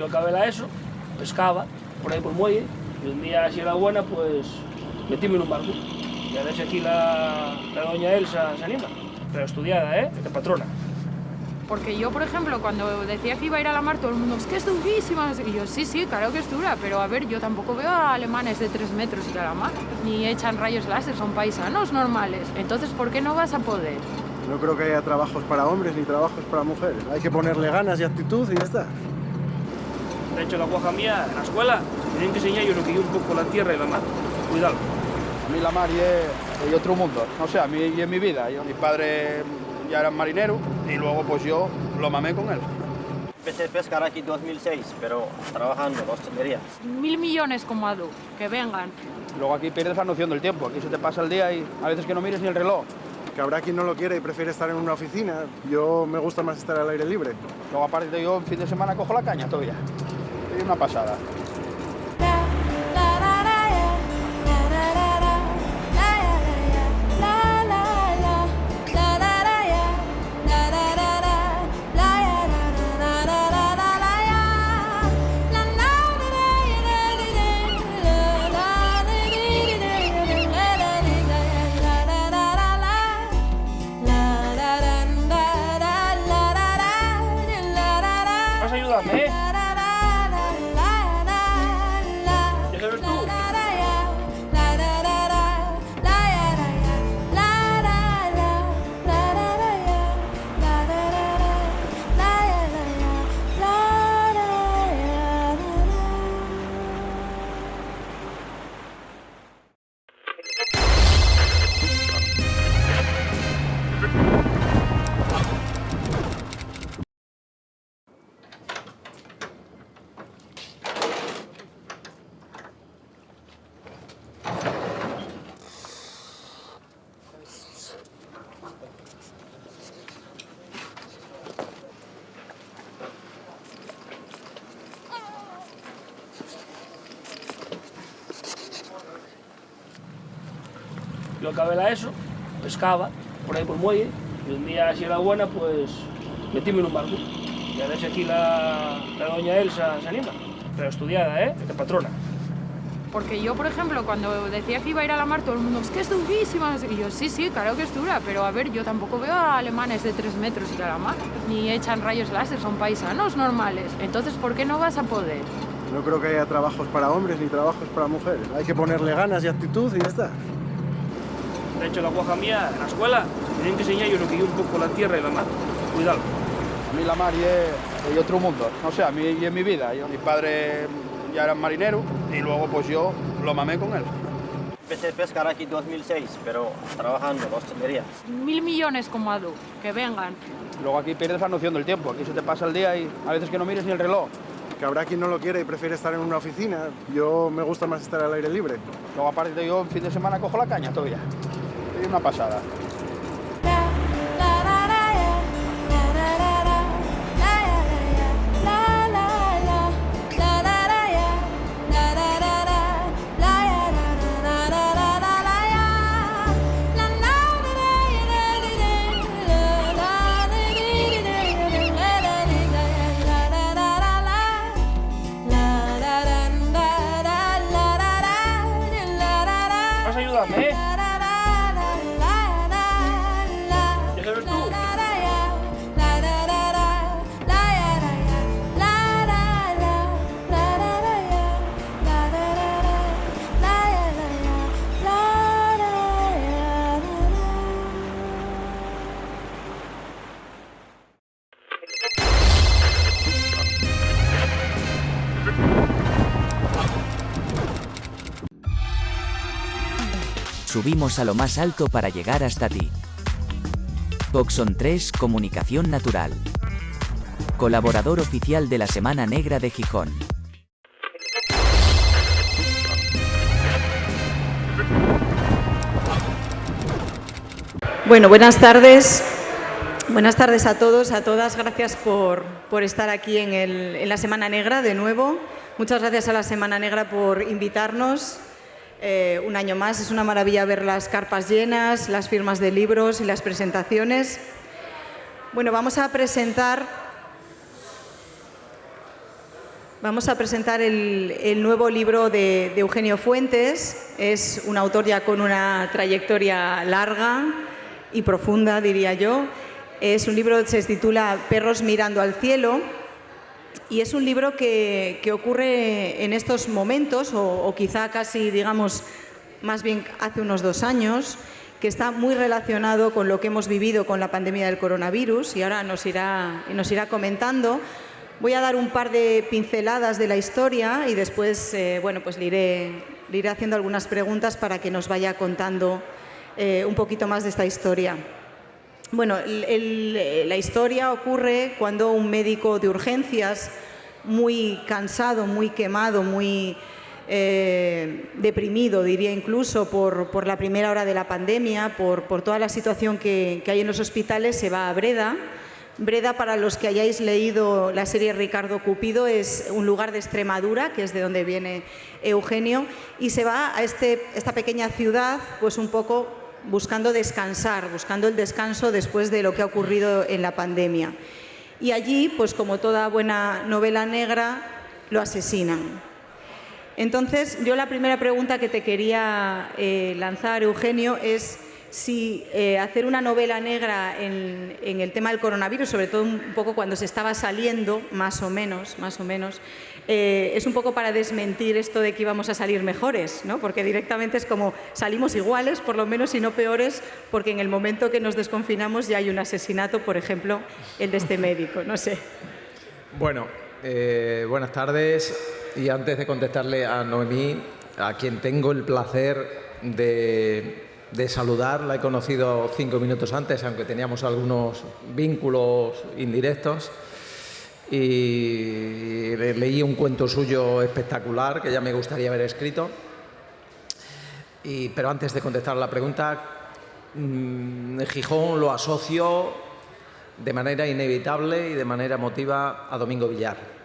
Yo acabé la ESO, pescaba por ahí por el muelle, y un día, si era buena, pues metíme en un barco. Y a ver si aquí la doña Elsa se anima. Pero estudiada, de patrona. Porque yo, por ejemplo, cuando decía que iba a ir a la mar, todo el mundo, es que es durísima, no sé qué. Y yo, sí, claro que es dura, pero a ver, yo tampoco veo a alemanes de 3 metros ir a la mar, ni echan rayos láser, son paisanos normales. Entonces, ¿por qué no vas a poder? No creo que haya trabajos para hombres ni trabajos para mujeres. Hay que ponerle ganas y actitud y ya está. De hecho, la guaja mía, en la escuela, tienen que enseñar yo lo que yo un poco la tierra y la mar. Cuidado. A mí la mar es otro mundo. No sé, a mí y en mi vida. Mi padre ya era marinero y luego pues yo lo mamé con él. Empecé a pescar aquí en 2006, pero trabajando en la hostelería. 1.000 millones como Adu, que vengan. Luego aquí pierdes la noción del tiempo. Aquí se te pasa el día y a veces que no mires ni el reloj. Que habrá quien no lo quiere y prefiere estar en una oficina. Yo me gusta más estar al aire libre. Luego aparte yo en fin de semana cojo la caña todavía. Es una pasada. Vas a ayudarme, ¿Ya sabes tú? Yo acabé la ESO, pescaba por ahí por el muelle, y un día, si era buena, pues metíme en un barco. Y a ver si aquí la doña Elsa se anima. Pero estudiada, de patrona. Porque yo, por ejemplo, cuando decía que iba a ir a la mar, todo el mundo, es que es durísima, no sé qué. Y yo, sí, claro que es dura, pero a ver, yo tampoco veo a alemanes de 3 metros ir a la mar, ni echan rayos láser, son paisanos normales. Entonces, ¿por qué no vas a poder? No creo que haya trabajos para hombres ni trabajos para mujeres. Hay que ponerle ganas y actitud y ya está. De hecho, la guaja mía, en la escuela, tienen que enseñar yo lo que yo un poco la tierra y la mar. Cuidado. A mí la mar es otro mundo. No sé, a mí y en mi vida. Mi padre ya era marinero y luego pues yo lo mamé con él. Empecé a pescar aquí en 2006, pero trabajando en la hostelería. 1.000 millones como Adu, que vengan. Luego aquí pierdes la noción del tiempo. Aquí se te pasa el día y a veces que no mires ni el reloj. Que habrá quien no lo quiere y prefiere estar en una oficina. Yo me gusta más estar al aire libre. Luego aparte yo en fin de semana cojo la caña todavía. Es una pasada. Vas a ayudarme, ¿Ya sabes tú? Subimos a lo más alto para llegar hasta ti. Boxon 3 Comunicación Natural. Colaborador oficial de la Semana Negra de Gijón. Bueno, buenas tardes. Buenas tardes a todos, a todas. Gracias por estar aquí en la Semana Negra de nuevo. Muchas gracias a la Semana Negra por invitarnos un año más. Es una maravilla ver las carpas llenas, las firmas de libros y las presentaciones. Bueno, vamos a presentar Vamos a presentar el nuevo libro de Eugenio Fuentes. Es un autor ya con una trayectoria larga y profunda, diría yo. Es un libro que se titula Perros mirando al cielo y es un libro que ocurre en estos momentos o quizá casi, digamos, más bien hace unos 2 años, que está muy relacionado con lo que hemos vivido con la pandemia del coronavirus y ahora nos irá comentando. Voy a dar un par de pinceladas de la historia y después bueno, pues le iré haciendo algunas preguntas para que nos vaya contando un poquito más de esta historia. Bueno, la historia ocurre cuando un médico de urgencias, muy cansado, muy quemado, muy deprimido, diría incluso, por la primera hora de la pandemia, por toda la situación que hay en los hospitales, se va a Breda. Breda, para los que hayáis leído la serie Ricardo Cupido, es un lugar de Extremadura, que es de donde viene Eugenio, y se va a esta pequeña ciudad, pues un poco buscando descansar, buscando el descanso después de lo que ha ocurrido en la pandemia. Y allí, pues como toda buena novela negra, lo asesinan. Entonces, yo la primera pregunta que te quería lanzar, Eugenio, es si hacer una novela negra en el tema del coronavirus, sobre todo un poco cuando se estaba saliendo, más o menos, es un poco para desmentir esto de que íbamos a salir mejores, ¿no? Porque directamente es como salimos iguales, por lo menos, y no peores, porque en el momento que nos desconfinamos ya hay un asesinato, por ejemplo, el de este médico, no sé. Bueno, buenas tardes. Y antes de contestarle a Noemí, a quien tengo el placer de saludar, la he conocido 5 minutos antes, aunque teníamos algunos vínculos indirectos, y leí un cuento suyo espectacular que ya me gustaría haber escrito. Pero antes de contestar la pregunta, Gijón lo asocio de manera inevitable y de manera emotiva a Domingo Villar.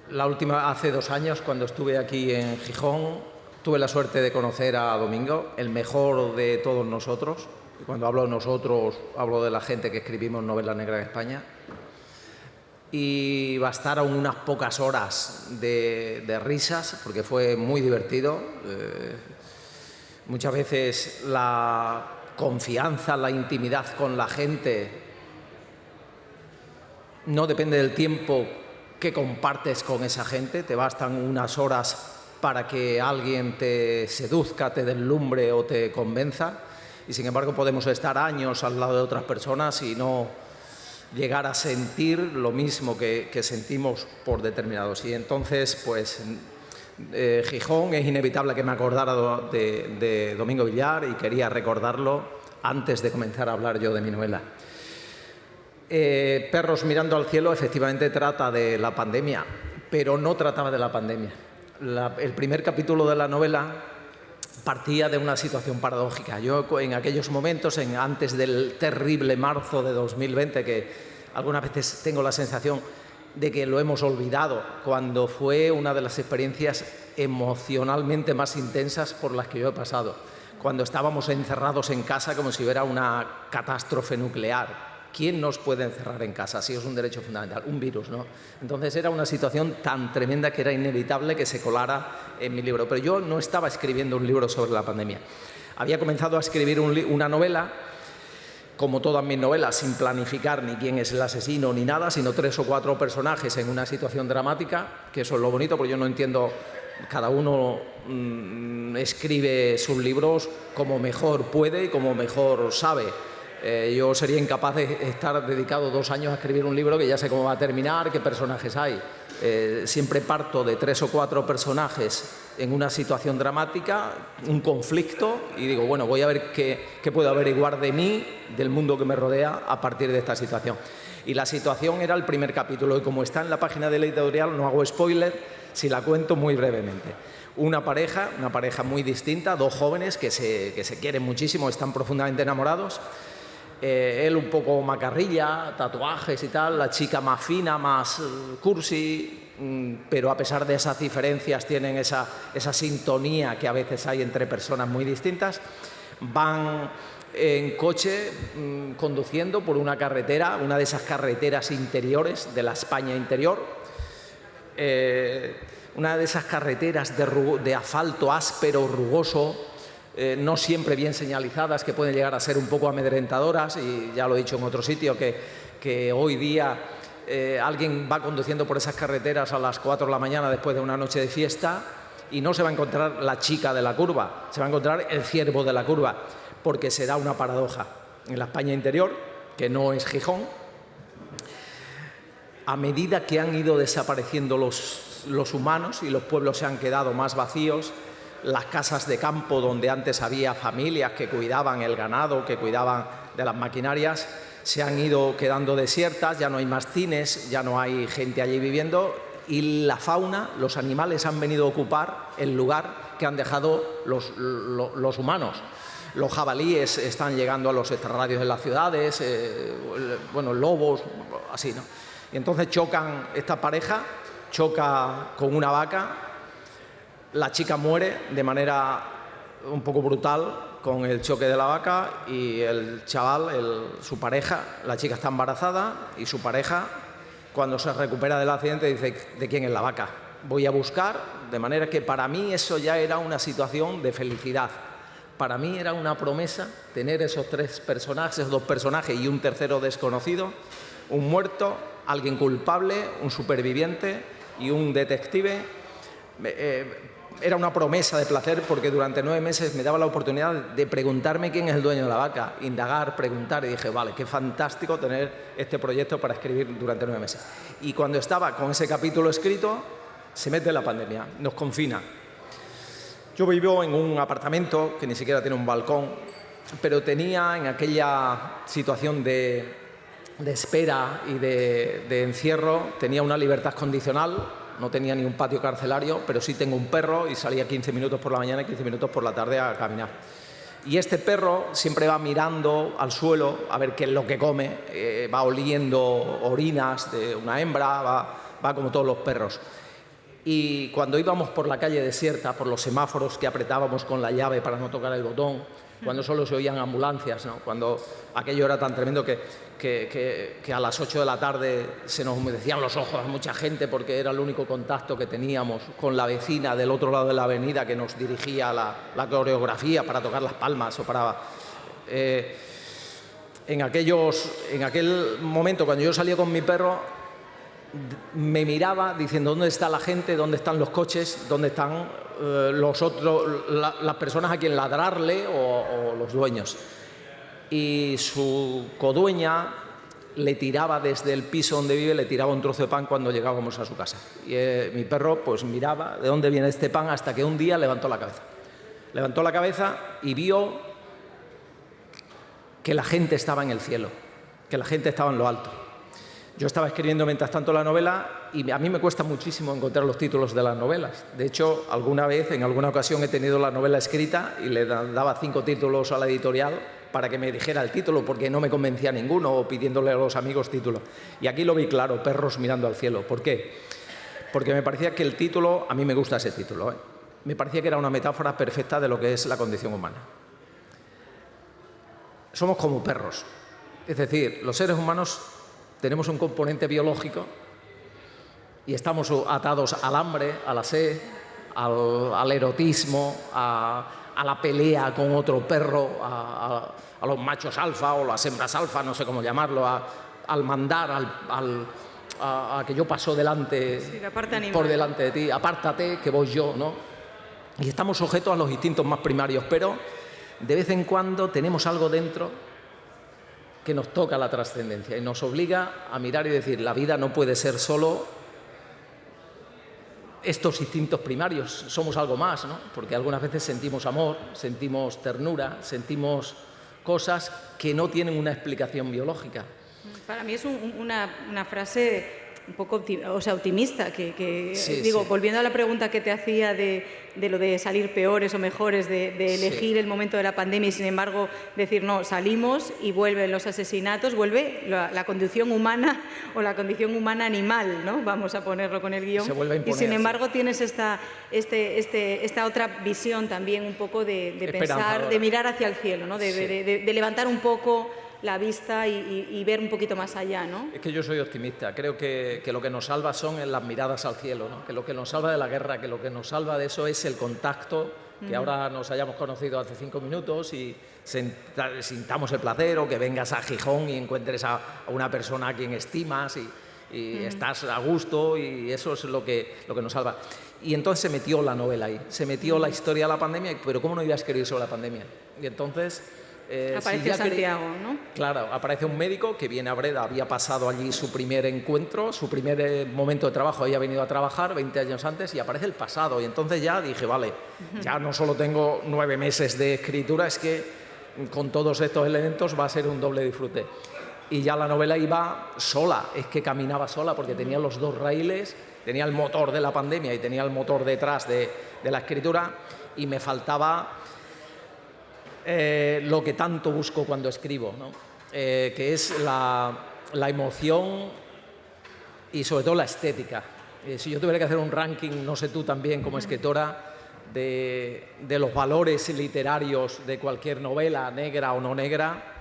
La última, hace 2 años, cuando estuve aquí en Gijón, tuve la suerte de conocer a Domingo, el mejor de todos nosotros. Cuando hablo de nosotros, hablo de la gente que escribimos novela negra en España. Y bastaron unas pocas horas de risas, porque fue muy divertido. Muchas veces la confianza, la intimidad con la gente no depende del tiempo que compartes con esa gente, te bastan unas horas para que alguien te seduzca, te deslumbre o te convenza, y sin embargo podemos estar años al lado de otras personas y no llegar a sentir lo mismo que sentimos por determinados. Y entonces, pues, Gijón es inevitable que me acordara de Domingo Villar y quería recordarlo antes de comenzar a hablar yo de mi novela. Perros mirando al cielo efectivamente trata de la pandemia, pero no trataba de la pandemia. El primer capítulo de la novela partía de una situación paradójica. Yo en aquellos momentos, antes del terrible marzo de 2020, que algunas veces tengo la sensación de que lo hemos olvidado, cuando fue una de las experiencias emocionalmente más intensas por las que yo he pasado, cuando estábamos encerrados en casa como si hubiera una catástrofe nuclear. ¿Quién nos puede encerrar en casa? Si es un derecho fundamental, un virus, ¿no? Entonces era una situación tan tremenda que era inevitable que se colara en mi libro. Pero yo no estaba escribiendo un libro sobre la pandemia. Había comenzado a escribir una novela, como todas mis novelas, sin planificar ni quién es el asesino ni nada, sino 3 o 4 personajes en una situación dramática, que eso es lo bonito, porque yo no entiendo, cada uno escribe sus libros como mejor puede y como mejor sabe. Yo sería incapaz de estar dedicado 2 años a escribir un libro que ya sé cómo va a terminar, qué personajes hay. Siempre parto de 3 o 4 personajes en una situación dramática, un conflicto, y digo, bueno, voy a ver qué puedo averiguar de mí, del mundo que me rodea, a partir de esta situación. Y la situación era el primer capítulo, y como está en la página de la editorial, no hago spoiler, si la cuento muy brevemente. Una pareja muy distinta, 2 jóvenes que se quieren muchísimo, están profundamente enamorados. Él un poco macarrilla, tatuajes y tal, la chica más fina, más cursi, pero a pesar de esas diferencias tienen esa sintonía que a veces hay entre personas muy distintas. Van en coche conduciendo por una carretera, una de esas carreteras interiores de la España interior, una de esas carreteras de asfalto áspero, rugoso, no siempre bien señalizadas, que pueden llegar a ser un poco amedrentadoras, y ya lo he dicho en otro sitio, que hoy día alguien va conduciendo por esas carreteras a las 4 de la mañana después de una noche de fiesta y no se va a encontrar la chica de la curva, se va a encontrar el ciervo de la curva, porque se da una paradoja. En la España interior, que no es Gijón, a medida que han ido desapareciendo los humanos y los pueblos se han quedado más vacíos, las casas de campo donde antes había familias que cuidaban el ganado, que cuidaban de las maquinarias, se han ido quedando desiertas, ya no hay mastines, ya no hay gente allí viviendo, y la fauna, los animales han venido a ocupar el lugar que han dejado los humanos. Los jabalíes están llegando a los extrarradios de las ciudades, lobos, así, ¿no? Y entonces chocan, esta pareja choca con una vaca, la chica muere de manera un poco brutal con el choque de la vaca, y el chaval, su pareja, la chica está embarazada, y su pareja, cuando se recupera del accidente, dice: ¿de quién es la vaca? Voy a buscar, de manera que para mí eso ya era una situación de felicidad. Para mí era una promesa tener esos 3 personajes, esos 2 personajes y un tercero desconocido, un muerto, alguien culpable, un superviviente y un detective. Era una promesa de placer, porque durante 9 meses me daba la oportunidad de preguntarme quién es el dueño de la vaca, indagar, preguntar, y dije: vale, qué fantástico tener este proyecto para escribir durante 9 meses. Y cuando estaba con ese capítulo escrito, se mete la pandemia, nos confina. Yo vivo en un apartamento que ni siquiera tiene un balcón, pero tenía, en aquella situación de espera y de encierro, tenía una libertad condicional. No tenía ni un patio carcelario, pero sí tengo un perro, y salía 15 minutos por la mañana y 15 minutos por la tarde a caminar. Y este perro siempre va mirando al suelo a ver qué es lo que come, va oliendo orinas de una hembra, va como todos los perros. Y cuando íbamos por la calle desierta, por los semáforos que apretábamos con la llave para no tocar el botón, cuando solo se oían ambulancias, ¿no? Cuando aquello era tan tremendo que a las 8 de la tarde se nos humedecían los ojos a mucha gente, porque era el único contacto que teníamos con la vecina del otro lado de la avenida, que nos dirigía la coreografía para tocar las palmas, o para... En aquel momento, cuando yo salía con mi perro, me miraba diciendo: ¿dónde está la gente? ¿Dónde están los coches? ¿Dónde están las personas a quien ladrarle, o los dueños? Y su codueña le tiraba desde el piso donde vive, le tiraba un trozo de pan cuando llegábamos a su casa. Y mi perro pues miraba de dónde viene este pan, hasta que un día levantó la cabeza. Levantó la cabeza y vio que la gente estaba en el cielo, que la gente estaba en lo alto. Yo estaba escribiendo mientras tanto la novela, y a mí me cuesta muchísimo encontrar los títulos de las novelas. De hecho, alguna vez, en alguna ocasión, he tenido la novela escrita y le daba 5 títulos a la editorial para que me dijera el título, porque no me convencía ninguno, o pidiéndole a los amigos título. Y aquí lo vi claro: Perros mirando al cielo. ¿Por qué? Porque me parecía que el título, a mí me gusta ese título, me parecía que era una metáfora perfecta de lo que es la condición humana. Somos como perros. Es decir, los seres humanos tenemos un componente biológico y estamos atados al hambre, a la sed, al erotismo, a la pelea con otro perro, a los machos alfa o las hembras alfa, no sé cómo llamarlo, al mandar, a que yo paso delante, sí, por delante de ti, apártate que voy yo, ¿no? Y estamos sujetos a los instintos más primarios, pero de vez en cuando tenemos algo dentro que nos toca la trascendencia y nos obliga a mirar y decir: la vida no puede ser solo estos instintos primarios, somos algo más, ¿no? Porque algunas veces sentimos amor, sentimos ternura, sentimos cosas que no tienen una explicación biológica. Para mí es una frase un poco optimista, Sí, digo, sí. Volviendo a la pregunta que te hacía de lo de salir peores o mejores, de elegir Sí. el momento de la pandemia, y sin embargo decir: no, salimos y vuelven los asesinatos, vuelve la condición humana o la condición humana animal, ¿no? Vamos a ponerlo con el guión. Se vuelve a imponer, y sin embargo sí. tienes esta otra visión también un poco de pensar, Esperanzadora. de mirar hacia el cielo, ¿no? De levantar un poco la vista y ver un poquito más allá, ¿no? Es que yo soy optimista. Creo que lo que nos salva son las miradas al cielo, ¿no? Que lo que nos salva de la guerra, que lo que nos salva de eso es el contacto, que ahora nos hayamos conocido hace 5 minutos y sintamos el placer, o que vengas a Gijón y encuentres a una persona a quien estimas y estás a gusto, y eso es lo que nos salva. Y entonces se metió la novela ahí, se metió la historia de la pandemia, pero ¿cómo no iba a escribir sobre la pandemia? Y entonces... aparece Santiago, ¿no? Claro, aparece un médico que viene a Breda, había pasado allí su primer encuentro, su primer momento de trabajo, había venido a trabajar 20 años antes, y aparece el pasado. Y entonces ya dije, vale, ya no solo tengo 9 meses de escritura, es que con todos estos elementos va a ser un doble disfrute. Y ya la novela iba sola, es que caminaba sola porque tenía los 2 raíles, tenía el motor de la pandemia y tenía el motor detrás de la escritura, y me faltaba lo que tanto busco cuando escribo, ¿no? Que es la emoción y sobre todo la estética. Si yo tuviera que hacer un ranking, no sé tú también como escritora, de los valores literarios de cualquier novela, negra o no negra,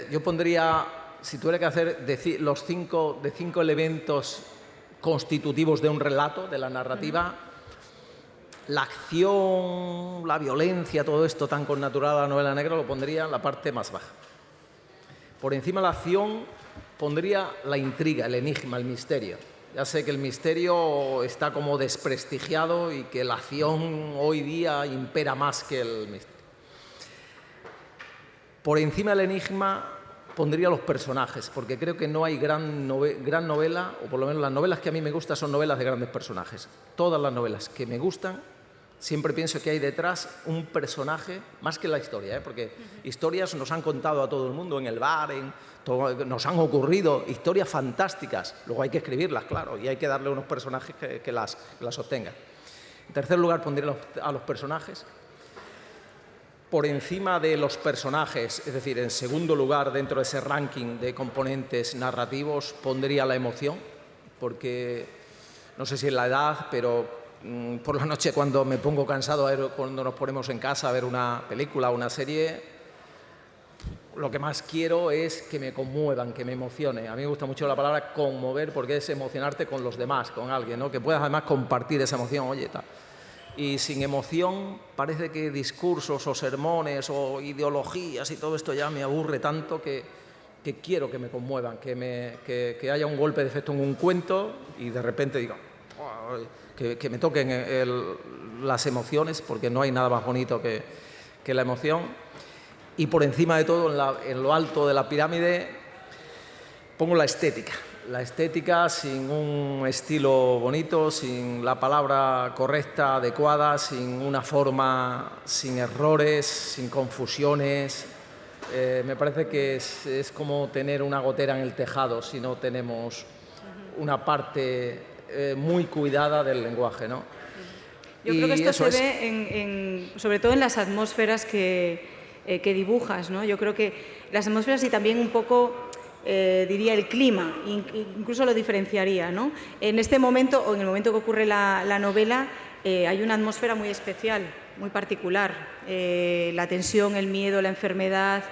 yo pondría, si tuviera que hacer los 5 elementos constitutivos de un relato, de la narrativa, la acción, la violencia, todo esto tan connaturado a la novela negra, lo pondría en la parte más baja. Por encima de la acción pondría la intriga, el enigma, el misterio. Ya sé que el misterio está como desprestigiado y que la acción hoy día impera más que el misterio. Por encima del enigma pondría los personajes, porque creo que no hay gran novela, o por lo menos las novelas que a mí me gustan son novelas de grandes personajes. Todas las novelas que me gustan, siempre pienso que hay detrás un personaje, más que la historia, porque historias nos han contado a todo el mundo en el bar, nos han ocurrido historias fantásticas, luego hay que escribirlas, claro, y hay que darle unos personajes que las sostengan. En tercer lugar pondría a los personajes. Por encima de los personajes, es decir, en segundo lugar dentro de ese ranking de componentes narrativos, pondría la emoción, porque no sé si es la edad, pero por la noche cuando me pongo cansado, cuando nos ponemos en casa a ver una película o una serie, lo que más quiero es que me conmuevan, que me emocione. A mí me gusta mucho la palabra conmover, porque es emocionarte con los demás, con alguien, ¿no? Que puedas además compartir esa emoción, oye, tal. Y sin emoción parece que discursos o sermones o ideologías y todo esto ya me aburre tanto que quiero que me conmuevan, que haya un golpe de efecto en un cuento y de repente digo, que me toquen las emociones, porque no hay nada más bonito que la emoción. Y por encima de todo, en lo alto de la pirámide, pongo la estética. La estética sin un estilo bonito, sin la palabra correcta, adecuada, sin una forma, sin errores, sin confusiones. Me parece que es como tener una gotera en el tejado si no tenemos una parte muy cuidada del lenguaje, ¿no? Yo creo que esto se ve sobre todo en las atmósferas que dibujas, ¿no? Yo creo que las atmósferas y también un poco... diría el clima, incluso lo diferenciaría, ¿no? En este momento, o en el momento que ocurre la novela, hay una atmósfera muy especial, muy particular. La tensión, el miedo, la enfermedad,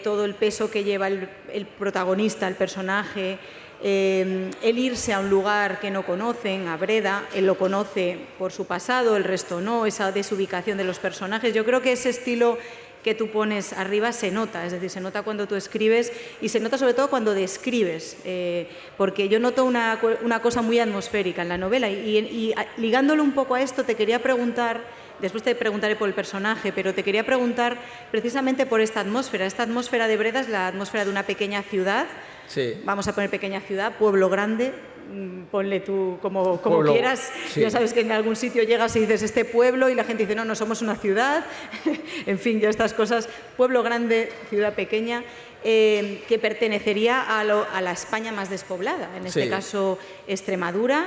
todo el peso que lleva el protagonista, el personaje, el irse a un lugar que no conocen, a Breda, él lo conoce por su pasado, el resto no, esa desubicación de los personajes. Yo creo que ese estilo que tú pones arriba se nota, es decir, se nota cuando tú escribes y se nota sobre todo cuando describes, porque yo noto una cosa muy atmosférica en la novela y ligándolo un poco a esto te quería preguntar, después te preguntaré por el personaje, pero te quería preguntar precisamente por esta atmósfera de Breda es la atmósfera de una pequeña ciudad, sí. Vamos a poner pequeña ciudad, pueblo grande, ponle tú como quieras, sí. Ya sabes que en algún sitio llegas y dices este pueblo y la gente dice no somos una ciudad, en fin, ya estas cosas, pueblo grande, ciudad pequeña, que pertenecería a la España más despoblada, en este caso Extremadura,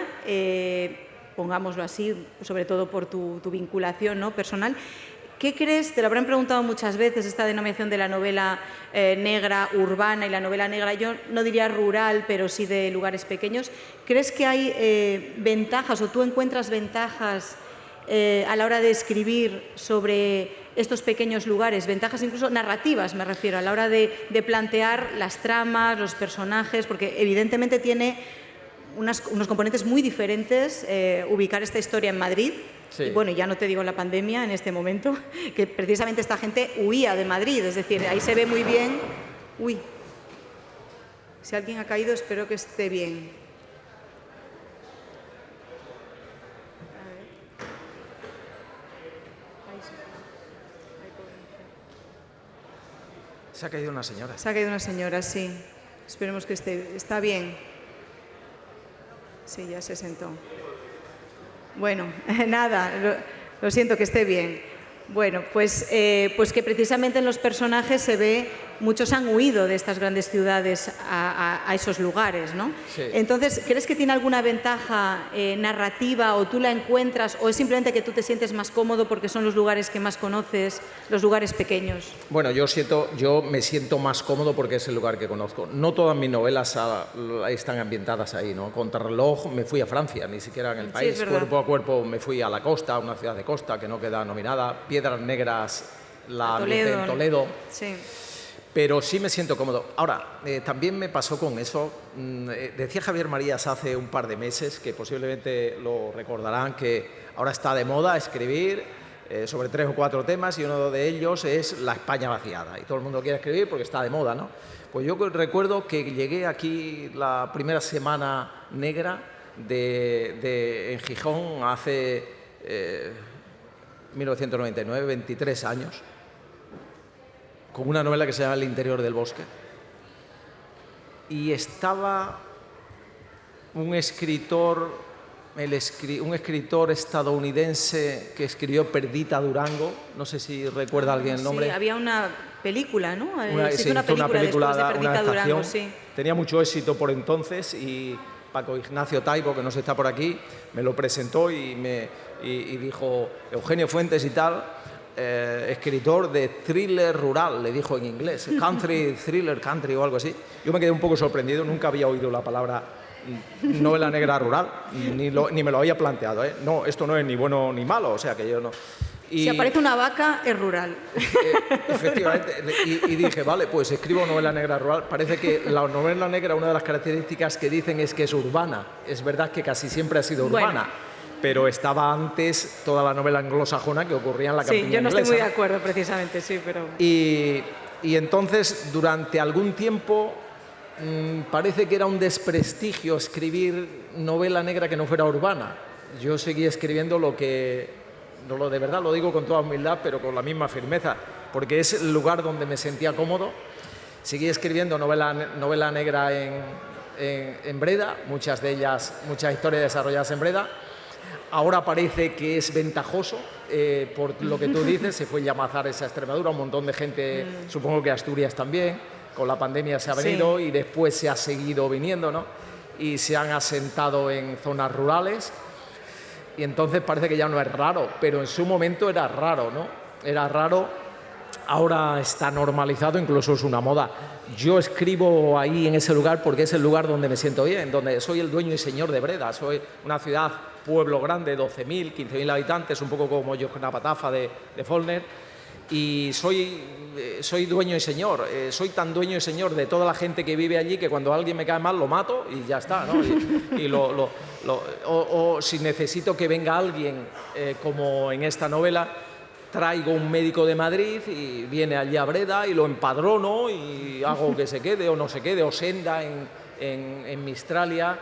pongámoslo así, sobre todo por tu vinculación, ¿no? Personal. ¿Qué crees? Te lo habrán preguntado muchas veces esta denominación de la novela negra urbana y la novela negra, yo no diría rural, pero sí de lugares pequeños. ¿Crees que hay ventajas o tú encuentras ventajas a la hora de escribir sobre estos pequeños lugares, ventajas incluso narrativas, me refiero, a la hora de plantear las tramas, los personajes, porque evidentemente tiene unos componentes muy diferentes ubicar esta historia en Madrid. Sí. Y bueno, ya no te digo la pandemia en este momento, que precisamente esta gente huía de Madrid, es decir, ahí se ve muy bien. Uy, si alguien ha caído, espero que esté bien. Se ha caído una señora. Se ha caído una señora, sí. Esperemos que está bien. Sí, ya se sentó. Bueno, nada, lo siento, que esté bien. Bueno, pues que precisamente en los personajes se ve, muchos han huido de estas grandes ciudades a esos lugares, ¿no? Sí. Entonces, ¿crees que tiene alguna ventaja narrativa o tú la encuentras o es simplemente que tú te sientes más cómodo porque son los lugares que más conoces, los lugares pequeños? Bueno, yo me siento más cómodo porque es el lugar que conozco. No todas mis novelas están ambientadas ahí, ¿no? Contrarreloj me fui a Francia, ni siquiera en el país. Sí, Cuerpo a cuerpo me fui a la costa, una ciudad de costa que no queda nominada. Piedras Negras la ambienté en Toledo. Sí. Pero sí me siento cómodo. Ahora, también me pasó con eso. Decía Javier Marías hace un par de meses, que posiblemente lo recordarán, que ahora está de moda escribir sobre 3 o 4 temas y uno de ellos es la España vaciada. Y todo el mundo quiere escribir porque está de moda, ¿no? Pues yo recuerdo que llegué aquí la primera semana negra en Gijón hace 1999, 23 años. Con una novela que se llama El interior del bosque. Y estaba un escritor estadounidense que escribió Perdita Durango, no sé si recuerda alguien el nombre. Sí, había una película, ¿no? Se hizo una película después de Perdita Durango, sí. Tenía mucho éxito por entonces y Paco Ignacio Taibo, que no está por aquí, me lo presentó y dijo, Eugenio Fuentes y tal, escritor de thriller rural, le dijo en inglés, thriller country o algo así. Yo me quedé un poco sorprendido, nunca había oído la palabra novela negra rural, ni me lo había planteado, ¿eh? No, esto no es ni bueno ni malo, o sea que yo no... Si aparece una vaca, es rural. Efectivamente, y dije, vale, pues escribo novela negra rural. Parece que la novela negra, una de las características que dicen es que es urbana. Es verdad que casi siempre ha sido urbana. Bueno. Pero estaba antes toda la novela anglosajona que ocurría en la campiña inglesa. Sí, yo no estoy muy de acuerdo precisamente, sí, pero... Y entonces, durante algún tiempo, parece que era un desprestigio escribir novela negra que no fuera urbana. Yo seguí escribiendo de verdad lo digo con toda humildad, pero con la misma firmeza, porque es el lugar donde me sentía cómodo. Seguí escribiendo novela negra en Breda, muchas historias desarrolladas en Breda. Ahora parece que es ventajoso, por lo que tú dices, se fue Llamazares a Extremadura, un montón de gente, supongo que Asturias también, con la pandemia se ha venido y después se ha seguido viniendo, ¿no? Y se han asentado en zonas rurales y entonces parece que ya no es raro, pero en su momento era raro, ¿no? Era raro, ahora está normalizado, incluso es una moda. Yo escribo ahí en ese lugar porque es el lugar donde me siento bien, donde soy el dueño y señor de Breda, soy una ciudad, pueblo grande, 12.000, 15.000 habitantes, un poco como Yognapatafa de Follner, y soy dueño y señor, soy tan dueño y señor de toda la gente que vive allí que cuando alguien me cae mal lo mato y ya está, ¿no? O si necesito que venga alguien, como en esta novela, traigo un médico de Madrid y viene allí a Breda y lo empadrono y hago que se quede o no se quede, o Senda en Mistralia,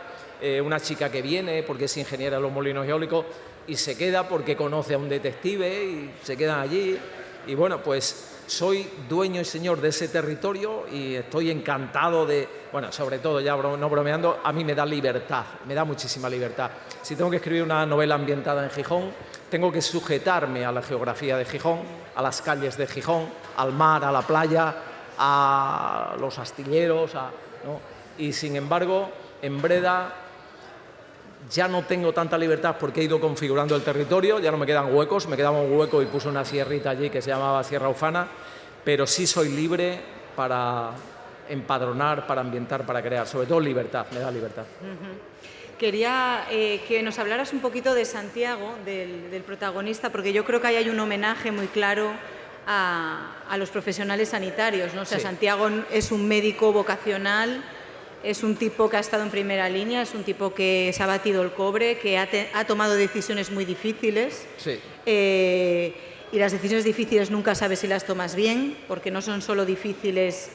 una chica que viene porque es ingeniera de los molinos eólicos y se queda porque conoce a un detective y se quedan allí. Y bueno, pues soy dueño y señor de ese territorio y estoy encantado bueno, sobre todo, ya no bromeando, a mí me da libertad, me da muchísima libertad. Si tengo que escribir una novela ambientada en Gijón, tengo que sujetarme a la geografía de Gijón, a las calles de Gijón, al mar, a la playa, a los astilleros, ¿no? Y sin embargo, en Breda ya no tengo tanta libertad porque he ido configurando el territorio, ya no me quedan huecos, me quedaba un hueco y puse una sierrita allí que se llamaba Sierra Ufana, pero sí soy libre para empadronar, para ambientar, para crear, sobre todo libertad, me da libertad. Quería que nos hablaras un poquito de Santiago, del protagonista, porque yo creo que ahí hay un homenaje muy claro a los profesionales sanitarios, ¿no? O sea, Sí. Santiago es un médico vocacional, es un tipo que ha estado en primera línea, es un tipo que se ha batido el cobre, que ha tomado decisiones muy difíciles. Sí. Y las decisiones difíciles nunca sabes si las tomas bien, porque no son solo difíciles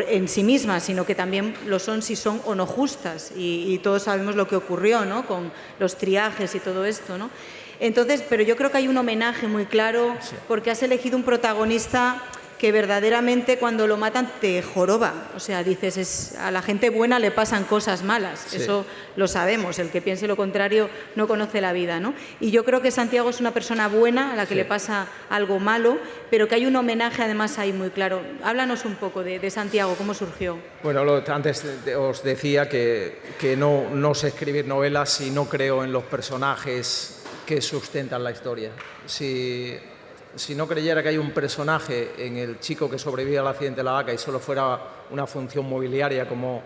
en sí mismas, sino que también lo son si son o no justas. Y todos sabemos lo que ocurrió, ¿no? Con los triajes y todo esto, ¿no? Entonces, pero yo creo que hay un homenaje muy claro, Sí. porque has elegido un protagonista que verdaderamente cuando lo matan te joroba. O sea, dices, a la gente buena le pasan cosas malas. Sí. Eso lo sabemos. El que piense lo contrario no conoce la vida, ¿no? Y yo creo que Santiago es una persona buena a la que Sí. le pasa algo malo, pero que hay un homenaje además ahí muy claro. Háblanos un poco de Santiago, ¿cómo surgió? Bueno, antes os decía que no sé escribir novelas y no creo en los personajes que sustentan la historia. Si no creyera que hay un personaje en el chico que sobrevive al accidente de la vaca y solo fuera una función mobiliaria, como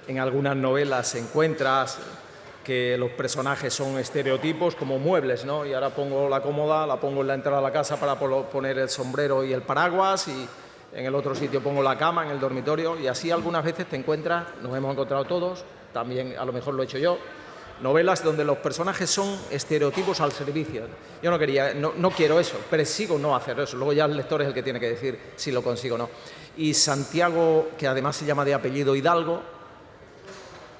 en algunas novelas encuentras, que los personajes son estereotipos como muebles, ¿no? Y ahora pongo la cómoda, la pongo en la entrada de la casa para poner el sombrero y el paraguas, y en el otro sitio pongo la cama, en el dormitorio, y así algunas veces te encuentras, nos hemos encontrado todos, también a lo mejor lo he hecho yo, novelas donde los personajes son estereotipos al servicio. Yo no quiero eso, persigo no hacer eso. Luego ya el lector es el que tiene que decir si lo consigo o no. Y Santiago, que además se llama de apellido Hidalgo,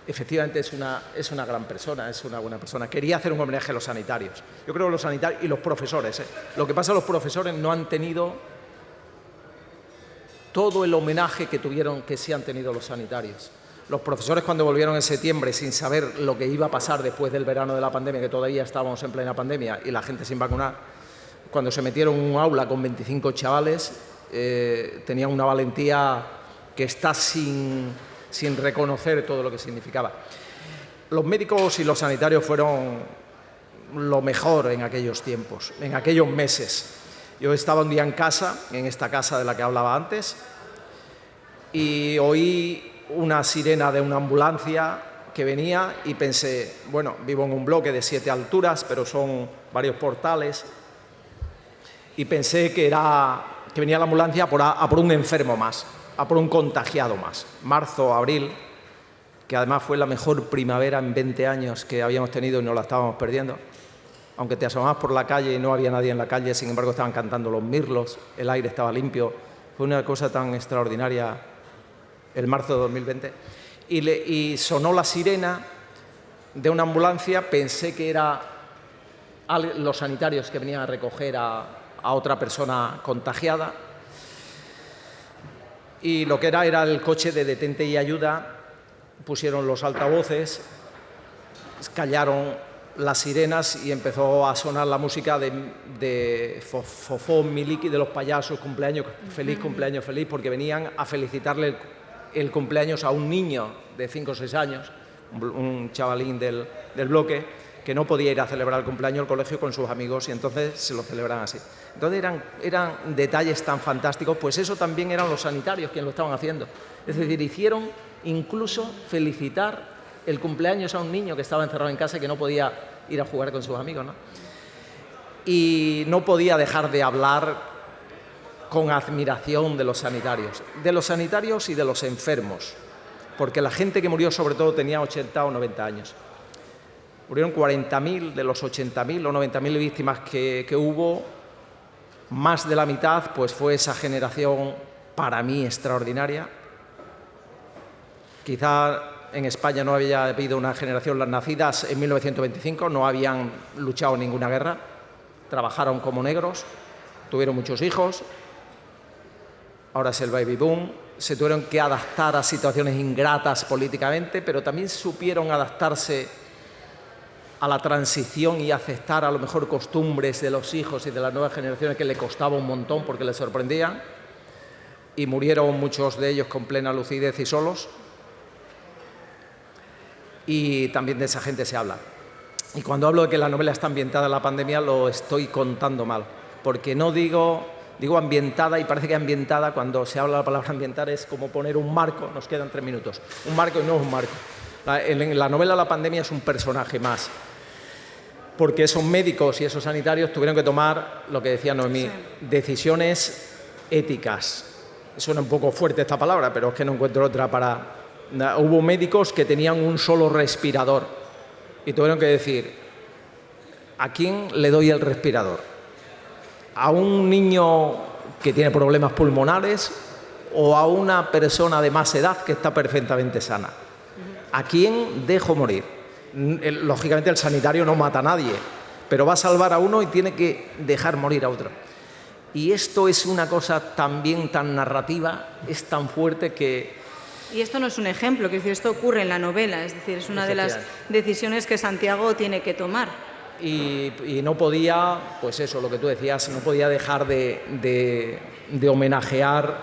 efectivamente es una gran persona, es una buena persona. Quería hacer un homenaje a los sanitarios. Yo creo que los sanitarios y los profesores. Lo que pasa es que los profesores no han tenido todo el homenaje que sí han tenido los sanitarios. Los profesores, cuando volvieron en septiembre sin saber lo que iba a pasar después del verano de la pandemia, que todavía estábamos en plena pandemia y la gente sin vacunar, cuando se metieron en un aula con 25 chavales, tenían una valentía que está sin reconocer todo lo que significaba. Los médicos y los sanitarios fueron lo mejor en aquellos tiempos, en aquellos meses. Yo estaba un día en casa, en esta casa de la que hablaba antes, y oí una sirena de una ambulancia que venía y pensé, bueno, vivo en un bloque de 7 alturas, pero son varios portales, y pensé que venía la ambulancia a por un enfermo más, a por un contagiado más. Marzo, abril, que además fue la mejor primavera en 20 años que habíamos tenido y nos la estábamos perdiendo. Aunque te asomabas por la calle y no había nadie en la calle, sin embargo estaban cantando los mirlos, el aire estaba limpio. Fue una cosa tan extraordinaria el marzo de 2020. Y sonó la sirena de una ambulancia, pensé que era los sanitarios que venían a recoger a otra persona contagiada. Y lo que era el coche de detente y ayuda, pusieron los altavoces, callaron las sirenas y empezó a sonar la música de Fofó, Miliki, de los payasos, cumpleaños feliz, porque venían a felicitarle el cumpleaños a un niño de 5 o 6 años, un chavalín del bloque, que no podía ir a celebrar el cumpleaños al colegio con sus amigos, y entonces se lo celebran así. Entonces eran detalles tan fantásticos, pues eso también eran los sanitarios quienes lo estaban haciendo. Es decir, hicieron incluso felicitar el cumpleaños a un niño que estaba encerrado en casa y que no podía ir a jugar con sus amigos, ¿no? Y no podía dejar de hablar con admiración de los sanitarios y de los enfermos, porque la gente que murió sobre todo tenía 80 o 90 años. Murieron 40.000 de los 80.000 o 90.000 víctimas que hubo, más de la mitad pues fue esa generación para mí extraordinaria. Quizá en España no había habido una generación, las nacidas en 1925 no habían luchado en ninguna guerra, trabajaron como negros, tuvieron muchos hijos. Ahora es el baby boom, se tuvieron que adaptar a situaciones ingratas políticamente, pero también supieron adaptarse a la transición y aceptar a lo mejor costumbres de los hijos y de las nuevas generaciones que le costaba un montón porque les sorprendían, y murieron muchos de ellos con plena lucidez y solos, y también de esa gente se habla. Y cuando hablo de que la novela está ambientada en la pandemia, lo estoy contando mal, porque no digo ambientada, y parece que ambientada, cuando se habla la palabra ambientar, es como poner un marco, nos quedan 3 minutos, un marco y no es un marco. En la novela La pandemia es un personaje más. porque esos médicos y esos sanitarios tuvieron que tomar, lo que decía Noemí, decisiones éticas. Suena un poco fuerte esta palabra, pero es que no encuentro otra para... Hubo médicos que tenían un solo respirador y tuvieron que decir, ¿a quién le doy el respirador? ¿A un niño que tiene problemas pulmonares o a una persona de más edad que está perfectamente sana? ¿A quién dejo morir? Lógicamente el sanitario no mata a nadie, pero va a salvar a uno y tiene que dejar morir a otro. Y esto es una cosa también tan narrativa, es tan fuerte que... Y esto no es un ejemplo, quiero decir, esto ocurre en la novela, es decir, es una de las decisiones que Santiago tiene que tomar. Y no podía, pues eso, lo que tú decías, no podía dejar de homenajear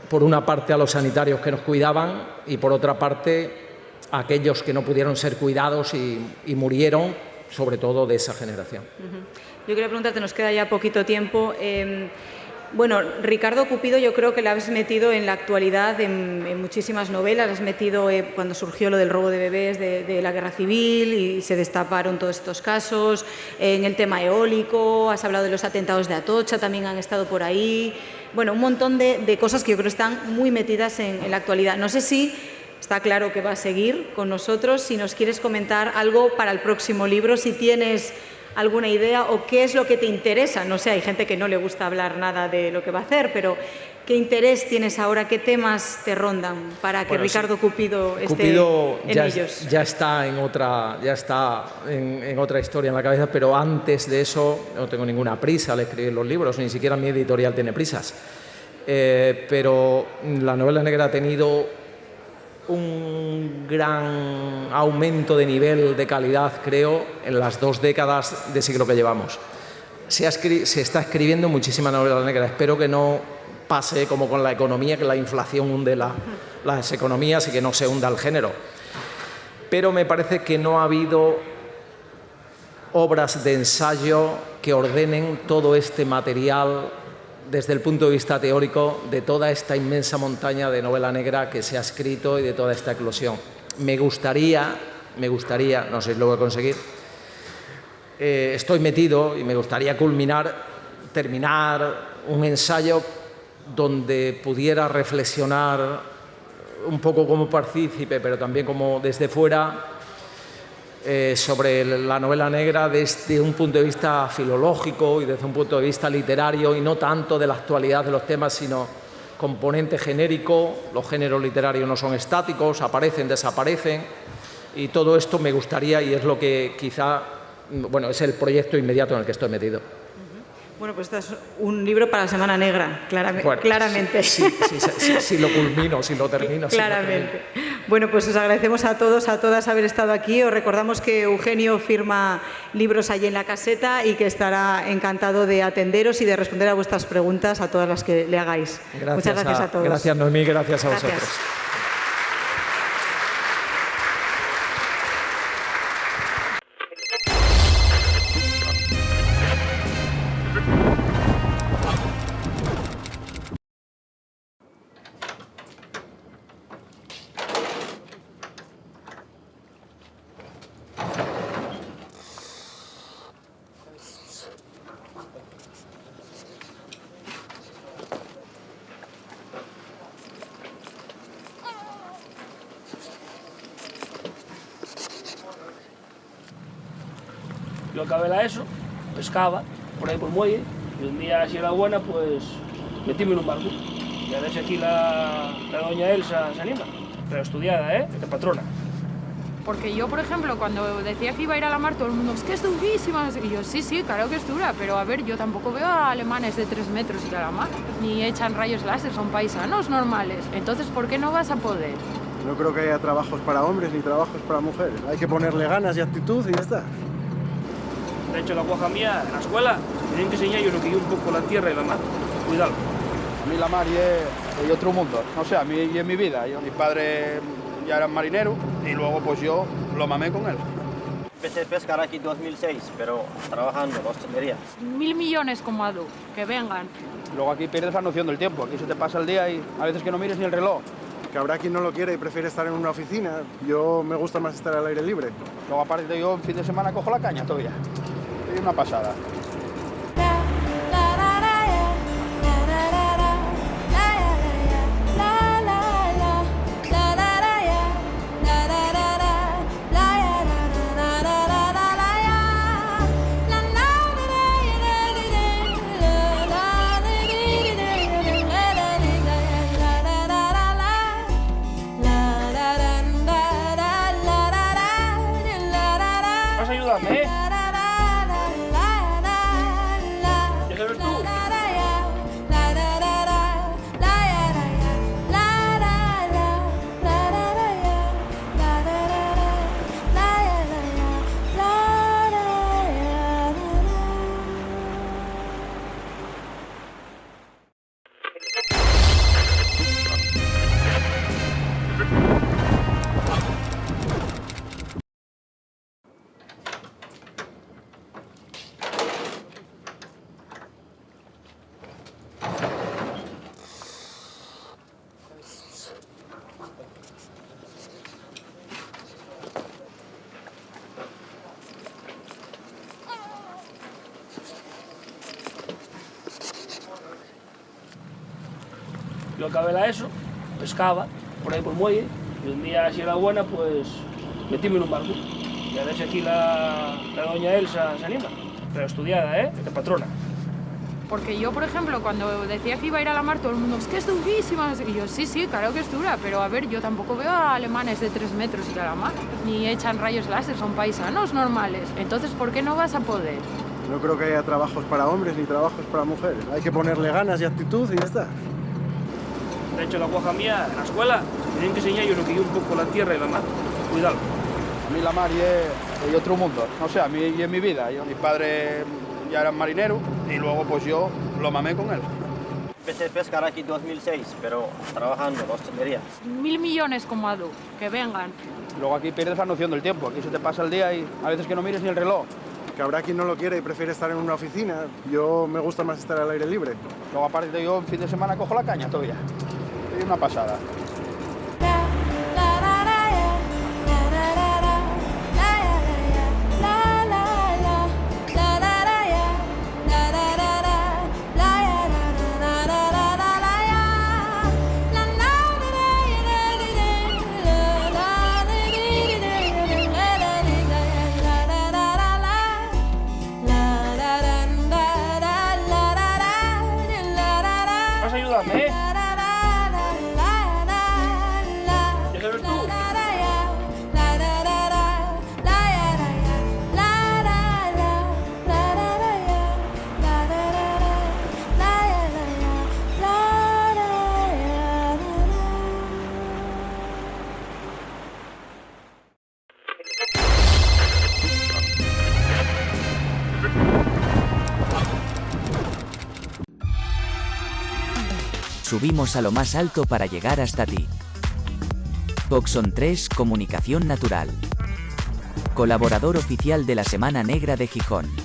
por una parte a los sanitarios que nos cuidaban y por otra parte a aquellos que no pudieron ser cuidados y murieron, sobre todo de esa generación. Yo quería preguntarte, nos queda ya poquito tiempo. Bueno, Ricardo Cupido yo creo que lo habéis metido en la actualidad en muchísimas novelas, lo has metido cuando surgió lo del robo de bebés de la guerra civil y se destaparon todos estos casos, en el tema eólico, has hablado de los atentados de Atocha, también han estado por ahí, bueno, un montón de cosas que yo creo que están muy metidas en la actualidad. No sé si está claro que va a seguir con nosotros, si nos quieres comentar algo para el próximo libro, si tienes alguna idea o qué es lo que te interesa. No sé, hay gente que no le gusta hablar nada de lo que va a hacer, pero ¿qué interés tienes ahora? ¿Qué temas te rondan para que Ricardo Cupido esté en ellos? Ya está en otra historia en la cabeza, pero antes de eso no tengo ninguna prisa al escribir los libros, ni siquiera mi editorial tiene prisas. Pero la novela negra ha tenido un gran aumento de nivel de calidad, creo, en las 2 décadas de siglo que llevamos. Se está escribiendo muchísima novela negra. Espero que no pase como con la economía, que la inflación hunde las economías y que no se hunda el género. Pero me parece que no ha habido obras de ensayo que ordenen todo este material desde el punto de vista teórico de toda esta inmensa montaña de novela negra que se ha escrito y de toda esta eclosión. Me gustaría, no sé si lo voy a conseguir, estoy metido y me gustaría terminar un ensayo donde pudiera reflexionar un poco como partícipe, pero también como desde fuera, sobre la novela negra desde un punto de vista filológico y desde un punto de vista literario y no tanto de la actualidad de los temas, sino componente genérico. Los géneros literarios no son estáticos, aparecen, desaparecen y todo esto me gustaría y es lo que quizá, bueno, es el proyecto inmediato en el que estoy metido. Bueno, pues este es un libro para la Semana Negra, claramente. Si lo culmino, si lo termino. Claramente. Bueno, pues os agradecemos a todos, a todas haber estado aquí. Os recordamos que Eugenio firma libros allí en la caseta y que estará encantado de atenderos y de responder a vuestras preguntas, a todas las que le hagáis. Muchas gracias a todos. Gracias, Noemí, gracias a vosotros. Yo acabé la ESO, pescaba por ahí por el muelle y un día, si era buena, pues metíme en un barco. Y a ver si aquí la doña Elsa se anima, pero estudiada, de patrona. Porque yo, por ejemplo, cuando decía que iba a ir a la mar, todo el mundo, es que es durísima. Y yo, sí, claro que es dura, pero a ver, yo tampoco veo a alemanes de 3 metros ir a la mar, ni echan rayos láser, son paisanos normales. Entonces, ¿por qué no vas a poder? No creo que haya trabajos para hombres ni trabajos para mujeres. Hay que ponerle ganas y actitud y ya está. De hecho, la guaja mía, en la escuela, tenían que enseñar yo lo que yo un poco la tierra y la mar. Cuidado. A mí la mar es otro mundo. No sé, a mí y en mi vida. Mi padre ya era marinero y luego pues yo lo mamé con él. Empecé a pescar aquí en 2006, pero trabajando en hostelería. 1000 millones como Adu, que vengan. Luego aquí pierdes la noción del tiempo. Aquí se te pasa el día y a veces que no mires ni el reloj. Que habrá quien no lo quiere y prefiere estar en una oficina. Yo me gusta más estar al aire libre. Luego aparte yo en fin de semana cojo la caña todavía. Es una pasada. Vas a ayudarme, ¿eh? ¿Ya sabes tú? Yo acabé la ESO, pescaba por ahí por el muelle, y un día, si era buena, pues metíme en un barco. Y a ver si aquí la doña Elsa se anima. Pero estudiada, ¿eh? De patrona. Porque yo, por ejemplo, cuando decía que iba a ir a la mar, todo el mundo, es que es durísima. No sé qué. Y yo, sí, sí, claro que es dura, pero a ver, yo tampoco veo a alemanes de 3 metros y a la mar. Ni echan rayos láser, son paisanos normales. Entonces, ¿por qué no vas a poder? No creo que haya trabajos para hombres ni trabajos para mujeres. Hay que ponerle ganas y actitud y ya está. De hecho, la guaja mía, en la escuela, tienen que enseñar yo lo que yo un poco la tierra y la mar. Cuidado. A mí la mar es otro mundo. No sé, a mí y en mi vida. Mi padre ya era marinero y luego pues yo lo mamé con él. Empecé a pescar aquí en 2006, pero trabajando en la hostelería. 1000 millones como Adu, que vengan. Luego aquí pierdes la noción del tiempo. Aquí se te pasa el día y a veces que no mires ni el reloj. Que habrá quien no lo quiere y prefiere estar en una oficina. Yo me gusta más estar al aire libre. Luego aparte yo en fin de semana cojo la caña todavía. Es una pasada. Vas a ayudarme, ¿eh? ¿Ya sabes tú? Subimos a lo más alto para llegar hasta ti. Coxon 3 Comunicación Natural. Colaborador oficial de la Semana Negra de Gijón.